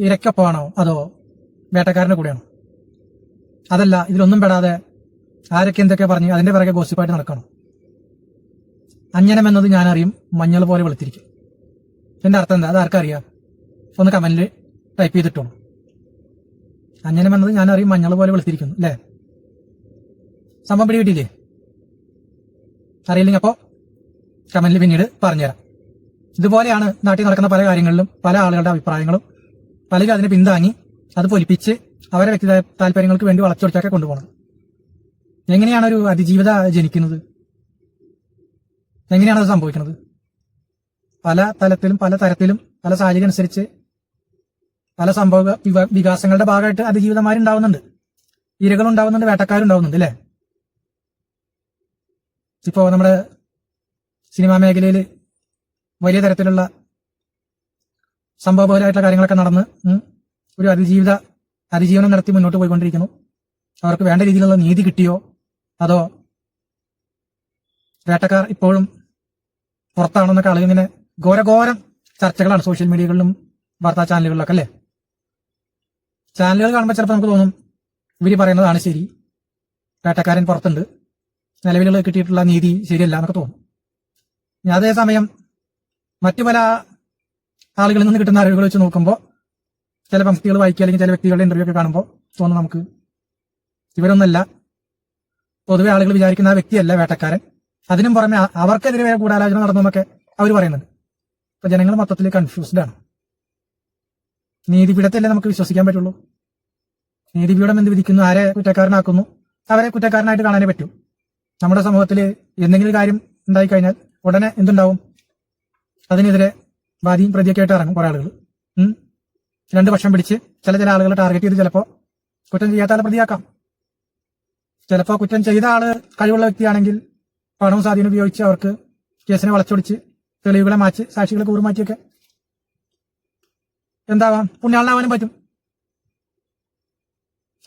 ഇരയ്ക്കൊപ്പമാണോ അതോ വേട്ടക്കാരന്റെ കൂടെയാണോ? അതല്ല, ഇതിലൊന്നും പെടാതെ ആരൊക്കെ എന്തൊക്കെ പറഞ്ഞ് അതിന്റെ പിറകെ ഗോസിപ്പായിട്ട് നടക്കണം. അഞ്ജനം എന്നത് ഞാനറിയും, മഞ്ഞൾ പോലെ വെളുത്തിരിക്കും. ഇതിന്റെ അർത്ഥം എന്താ? അത് ആർക്കറിയാം? ഒന്ന് കമന്റിൽ ടൈപ്പ് ചെയ്തിട്ടോളൂ. അഞ്ജനം എന്നത് ഞാനറിയും, മഞ്ഞൾ പോലെ വെളുത്തിരിക്കുന്നു അല്ലേ? സംഭവം പിടികിട്ടിയില്ലേ? അറിയില്ലെങ്കിൽ അപ്പോൾ കമന്റിൽ പിന്നീട് പറഞ്ഞുതരാം. ഇതുപോലെയാണ് നാട്ടിൽ നടക്കുന്ന പല കാര്യങ്ങളിലും പല ആളുകളുടെ അഭിപ്രായങ്ങളും പലരും അതിനെ പിന്താങ്ങി അത് പൊലിപ്പിച്ച് അവരെ വ്യക്തി താല്പര്യങ്ങൾക്ക് വേണ്ടി വളച്ചൊടിച്ചൊക്കെ കൊണ്ടുപോകണം. എങ്ങനെയാണ് ഒരു അതിജീവിത ജനിക്കുന്നത്? എങ്ങനെയാണത് സംഭവിക്കുന്നത്? പല തലത്തിലും പല തരത്തിലും പല സാഹചര്യം അനുസരിച്ച് പല സംഭവ വികാസങ്ങളുടെ ഭാഗമായിട്ട് അതിജീവിതന്മാരുണ്ടാവുന്നുണ്ട്, ഇരകളുണ്ടാവുന്നുണ്ട്, വേട്ടക്കാരുണ്ടാവുന്നുണ്ട് അല്ലേ? ഇപ്പോ നമ്മുടെ സിനിമാ മേഖലയിൽ വലിയ തരത്തിലുള്ള സംഭവബഹുലമായിട്ടുള്ള കാര്യങ്ങളൊക്കെ നടന്ന് ഒരു അതിജീവനം നടത്തി മുന്നോട്ട് പോയിക്കൊണ്ടിരിക്കുന്നു. അവർക്ക് വേണ്ട രീതിയിലുള്ള നീതി കിട്ടിയോ അതോ വേട്ടക്കാർ ഇപ്പോഴും പുറത്താണോ എന്നൊക്കെ ആളുകൾ ഇങ്ങനെ ഘോരഘോരം ചർച്ചകളാണ് സോഷ്യൽ മീഡിയകളിലും വാർത്താ ചാനലുകളിലൊക്കെ അല്ലേ? ചാനലുകൾ കാണുമ്പോൾ ചിലപ്പോൾ നമുക്ക് തോന്നും ഇവർ പറയുന്നതാണ് ശരി, വേട്ടക്കാരൻ പുറത്തുണ്ട്, നിലവിലുള്ള കിട്ടിയിട്ടുള്ള നീതി ശരിയല്ല എന്നൊക്കെ തോന്നും. അതേസമയം മറ്റു പല ആളുകളിൽ നിന്ന് കിട്ടുന്ന അറിവുകൾ വെച്ച് നോക്കുമ്പോൾ ചില പംക്തികൾ വായിക്കുക അല്ലെങ്കിൽ ചില വ്യക്തികളുടെ ഇന്റർവ്യൂ ഒക്കെ കാണുമ്പോൾ തോന്നും നമുക്ക് ഇവരൊന്നല്ല, പൊതുവെ ആളുകൾ വിചാരിക്കുന്ന ആ വ്യക്തിയല്ല വേട്ടക്കാരൻ, അതിനും പുറമെ അവർക്കെതിരെ ഗൂഢാലോചന നടന്നു എന്നൊക്കെ അവർ പറയുന്നുണ്ട്. അപ്പൊ ജനങ്ങൾ മൊത്തത്തിൽ കൺഫ്യൂസ്ഡ് ആണ്. നീതിപീഠത്തല്ലേ നമുക്ക് വിശ്വസിക്കാൻ പറ്റുള്ളൂ? നീതിപീഠം എന്ത് വിധിക്കുന്നു, ആരെ കുറ്റക്കാരനാക്കുന്നു, അവരെ കുറ്റക്കാരനായിട്ട് കാണാനേ പറ്റൂ. നമ്മുടെ സമൂഹത്തിൽ എന്തെങ്കിലും കാര്യം ഉണ്ടായിക്കഴിഞ്ഞാൽ ഉടനെ എന്തുണ്ടാവും? അതിനെതിരെ വാദിയും പ്രതിയൊക്കെ ആയിട്ട് ഇറങ്ങും കുറെ ആളുകൾ. രണ്ടു പക്ഷം പിടിച്ച് ചില ആളുകളെ ടാർഗറ്റ് ചെയ്ത് ചിലപ്പോൾ കുറ്റം ചെയ്യാത്ത ആളെ പ്രതിയാക്കാം. ചിലപ്പോൾ കുറ്റം ചെയ്ത ആള് കഴിവുള്ള വ്യക്തിയാണെങ്കിൽ പണവും സ്വാധീനം ഉപയോഗിച്ച് അവർക്ക് കേസിനെ വളച്ചൊടിച്ച് തെളിവുകളെ മാറ്റി സാക്ഷികളെ കൂറുമാറ്റിയൊക്കെ എന്താവാം, പുണ്യാളനാവാനും പറ്റും.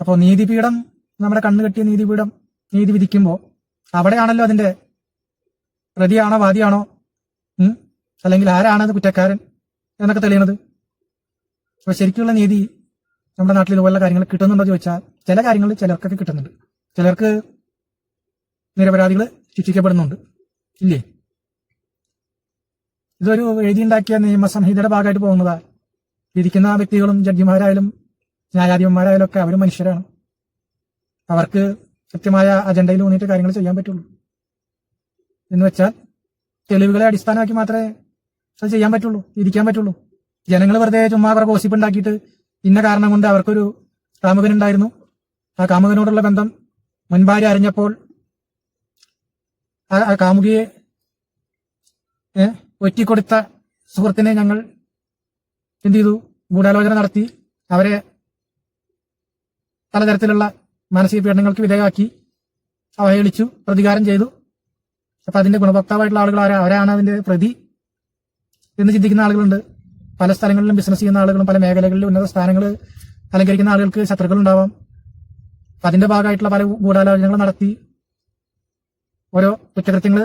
അപ്പോൾ നീതിപീഠം, നമ്മുടെ കണ്ണ് കെട്ടിയ നീതിപീഠം നീതി വിധിക്കുമ്പോൾ അവിടെയാണല്ലോ അതിന്റെ പ്രതിയാണോ വാദിയാണോ അല്ലെങ്കിൽ ആരാണത് കുറ്റക്കാരൻ എന്നൊക്കെ തെളിയണത്. അപ്പൊ ശരിക്കുള്ള നീതി നമ്മുടെ നാട്ടിൽ ഇതുപോലുള്ള കാര്യങ്ങൾ കിട്ടുന്നുണ്ടോ ചോദിച്ചാൽ ചില കാര്യങ്ങൾ ചിലർക്കൊക്കെ കിട്ടുന്നുണ്ട്, ചിലർക്ക് നിരപരാധികൾ ശിക്ഷിക്കപ്പെടുന്നുണ്ട് ഇല്ലേ? ഇതൊരു എഴുതിയുണ്ടാക്കിയ നിയമസംഹിതയുടെ ഭാഗമായിട്ട് പോകുന്നതാ. വിധിക്കുന്ന വ്യക്തികളും ജഡ്ജിമാരായാലും ന്യായാധിപന്മാരായാലും ഒക്കെ അവരും മനുഷ്യരാണ്. അവർക്ക് കൃത്യമായ അജണ്ടയിൽ ഊന്നിയിട്ട് കാര്യങ്ങൾ ചെയ്യാൻ പറ്റുള്ളൂ. എന്ന് വെച്ചാൽ തെളിവുകളെ അടിസ്ഥാനമാക്കി മാത്രമേ അത് ചെയ്യാൻ പറ്റുള്ളൂ, വിധിക്കാൻ പറ്റുള്ളൂ. ജനങ്ങൾ വെറുതെ ചുമ്മാ അവരുടെ ഗോസിപ്പ് ഉണ്ടാക്കിയിട്ട് ഇന്ന കാരണം കൊണ്ട് അവർക്കൊരു കാമുകനുണ്ടായിരുന്നു, ആ കാമുകനോടുള്ള ബന്ധം മുൻഭാര്യ അറിഞ്ഞപ്പോൾ ആ കാമുകിയെ ഒറ്റിക്കൊടുത്ത സുഹൃത്തിനെ ഞങ്ങൾ എന്ത് ചെയ്തു, ഗൂഢാലോചന നടത്തി അവരെ പലതരത്തിലുള്ള മാനസിക പീഡനങ്ങൾക്ക് വിധേയമാക്കി അവഹേളിച്ചു, പ്രതികാരം ചെയ്തു. അപ്പൊ അതിന്റെ ഗുണഭോക്താവായിട്ടുള്ള ആളുകൾ അവരാണ് അതിന്റെ പ്രതി എന്ന് ചിന്തിക്കുന്ന ആളുകളുണ്ട്. പല സ്ഥലങ്ങളിലും ബിസിനസ് ചെയ്യുന്ന ആളുകളും പല മേഖലകളിലും ഉന്നത സ്ഥാനങ്ങൾ അലങ്കരിക്കുന്ന ആളുകൾക്ക് ശത്രുക്കൾ ഉണ്ടാവാം. അപ്പൊ അതിന്റെ ഭാഗമായിട്ടുള്ള പല ഗൂഢാലോചനകൾ നടത്തി ഓരോ കുറ്റകൃത്യങ്ങൾ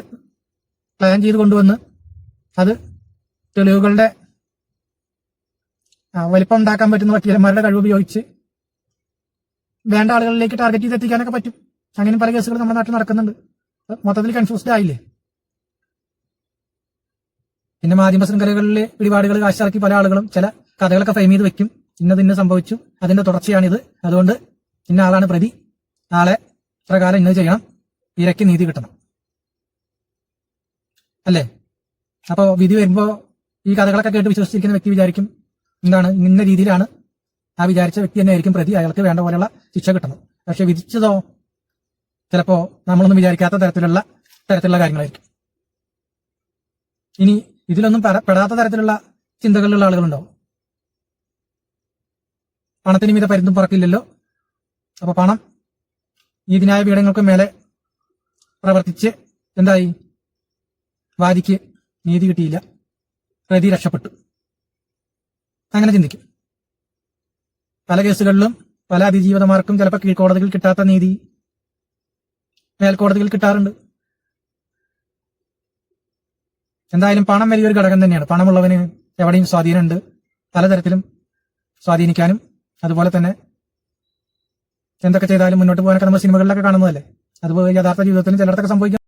പ്ലാൻ ചെയ്ത് കൊണ്ടുവന്ന് അത് തെളിവുകളുടെ വലിപ്പം ഉണ്ടാക്കാൻ പറ്റുന്ന വക്കീലന്മാരുടെ കഴിവ് ഉപയോഗിച്ച് വേണ്ട ആളുകളിലേക്ക് ടാർഗറ്റ് ചെയ്ത് എത്തിക്കാനൊക്കെ പറ്റും. അങ്ങനെ പല കേസുകൾ നമ്മുടെ നാട്ടിൽ നടക്കുന്നുണ്ട്. മൊത്തത്തിൽ കൺഫ്യൂസ്ഡ് ആയില്ലേ? പിന്നെ മാധ്യമ ശൃംഖലകളിലെ പിടിപാടുകൾ കാശിറക്കി പല ആളുകളും ചില കഥകളൊക്കെ ഫ്രെയിം ചെയ്ത് വെക്കും. ഇന്ന സംഭവിച്ചു, അതിന്റെ തുടർച്ചയാണിത്, അതുകൊണ്ട് ഇന്ന ആളാണ് പ്രതി, ആളെ പ്രകാരം ഇന്നത് ചെയ്യണം, ഇരയ്ക്ക് നീതി കിട്ടണം അല്ലേ? അപ്പോ വിധി വരുമ്പോ ഈ കഥകളൊക്കെ കേട്ട് വിശ്വസിച്ചിരിക്കുന്ന വ്യക്തി വിചാരിക്കും എന്താണ്, ഇന്ന രീതിയിലാണ് ആ വിചാരിച്ച വ്യക്തി തന്നെ ആയിരിക്കും പ്രതി, അയാൾക്ക് വേണ്ട പോലെയുള്ള ശിക്ഷ കിട്ടണം. പക്ഷെ വിധിച്ചതോ ചിലപ്പോ നമ്മളൊന്നും വിചാരിക്കാത്ത തരത്തിലുള്ള കാര്യങ്ങളായിരിക്കും. ഇനി ഇതിലൊന്നും പെടാത്ത തരത്തിലുള്ള ചിന്തകളിലുള്ള ആളുകളുണ്ടാവും. പണത്തിന് മീതെ പരുന്തും പറക്കില്ലല്ലോ. അപ്പൊ പണം നീതിന്യായ പീഠങ്ങൾക്ക് മേലെ പ്രവർത്തിച്ച് എന്തായി, വാദിക്ക് നീതി കിട്ടിയില്ല, പ്രതി രക്ഷപ്പെട്ടു, അങ്ങനെ ചിന്തിക്കും. പല കേസുകളിലും പല അതിജീവിതമാർക്കും ചിലപ്പോൾ കീഴ്ക്കോടതികൾ കിട്ടാത്ത നീതി മേൽക്കോടതികൾ കിട്ടാറുണ്ട്. എന്തായാലും പണം വലിയൊരു ഘടകം തന്നെയാണ്. പണമുള്ളവന് എവിടെയും സ്വാധീനമുണ്ട്, പലതരത്തിലും സ്വാധീനിക്കാനും അതുപോലെ തന്നെ എന്തൊക്കെ ചെയ്താലും മുന്നോട്ട് പോകാനൊക്കെ നമ്മൾ സിനിമകളിലൊക്കെ കാണുന്നതല്ലേ. അതുപോലെ യഥാർത്ഥ ജീവിതത്തിലും ചിലയിടത്തൊക്കെ സംഭവിക്കും.